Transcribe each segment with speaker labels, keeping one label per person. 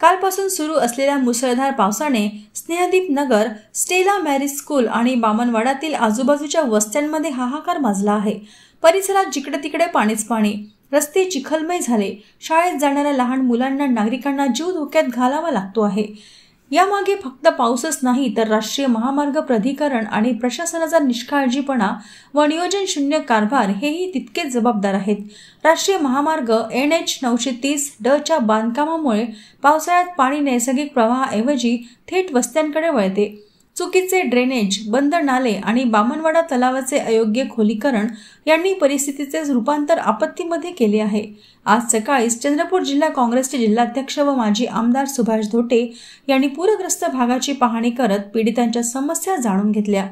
Speaker 1: कालपासून सुरू असलेल्या मुसळधार पावसाने स्नेहदीप नगर, स्टेला मॅरिज स्कूल आणि बामणवाडातील आजूबाजूच्या वस्त्यांमध्ये हाहाकार माजला आहे। परिसरात जिकडे तिकडे पाणीच पाणी, रस्ते चिखलमय झाले। शाळेत जाणाऱ्या लहान मुलांना, नागरिकांना जीव धोक्यात घालावा लागतो आहे। यामागे फक्त पाऊसच नाही तर राष्ट्रीय महामार्ग प्राधिकरण आणि प्रशासनाचा निष्काळजीपणा व नियोजन शून्य कारभार हेही तितकेच जबाबदार आहेत। राष्ट्रीय महामार्ग NH 930 च्या बांधकामामुळे पावसाळ्यात पाणी नैसर्गिक प्रवाहाऐवजी थेट वस्त्यांकडे वळते। चुकीचे ड्रेनेज, बंद नाले आणि बामणवाडा तलावाचे अयोग्य खोलीकरण यांनी परिस्थितीचे रूपांतर आपत्तीमध्ये केले आहे। आज सकाळीच चंद्रपूर जिल्हा काँग्रेसचे जिल्हाध्यक्ष व माजी आमदार सुभाष धोटे यांनी पूरग्रस्त भागाची पाहणी करत पीडितांच्या समस्या जाणून घेतल्या।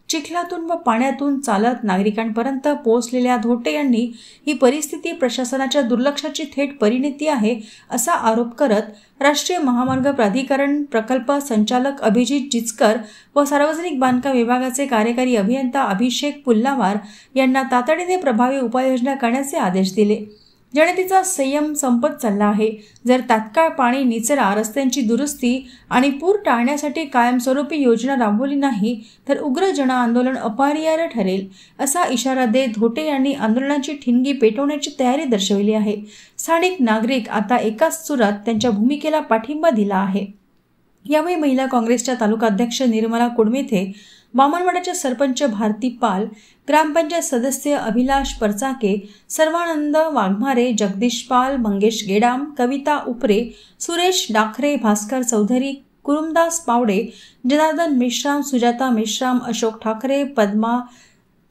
Speaker 1: चिखलातून व पाण्यातून चालत नागरिकांपर्यंत पोहोचलेल्या धोटे यांनी ही परिस्थिती प्रशासनाच्या दुर्लक्षाची थेट परिणती आहे असा आरोप करत राष्ट्रीय महामार्ग प्राधिकरण प्रकल्प संचालक अभिजित जिचकर व सार्वजनिक बांधकाम विभागाचे कार्यकारी अभियंता अभिषेक पुल्लावार यांना तातडीने प्रभावी उपाययोजना करण्याचे आदेश दिले। जनतेचा संयम संपत चालला आहे। जर तात्काळ पाणी निचरा, रस्त्यांची दुरुस्ती आणि पूर टाळण्यासाठी कायमस्वरूपी योजना राबवली नाही तर उग्र जनआंदोलन अपरिहार्य ठरेल असा इशारा देत धोटे यांनी आंदोलनाची ठिणगी पेटवण्याची तयारी दर्शवली आहे। स्थानिक नागरिक आता एकाच सुरात त्यांच्या भूमिकेला पाठिंबा दिला आहे। यावेळी महिला काँग्रेसच्या तालुकाध्यक्ष निर्मला कुडमेथे, बामणवाड्याच्या सरपंच भारती पाल, ग्रामपंचायत सदस्य अभिलाष परचाके, सर्वानंद वाघमारे, जगदीश पाल, मंगेश गेडाम, कविता उपरे, सुरेश डाखरे, भास्कर चौधरी, कुरुमदास पावडे, जनार्दन मेश्राम, सुजाता मेश्राम, अशोक ठाकरे, पद्मा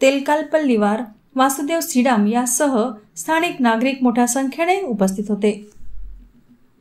Speaker 1: तेलकालपल्लीवार, वासुदेव सिडाम यासह स्थानिक नागरिक मोठ्या संख्येने उपस्थित होते।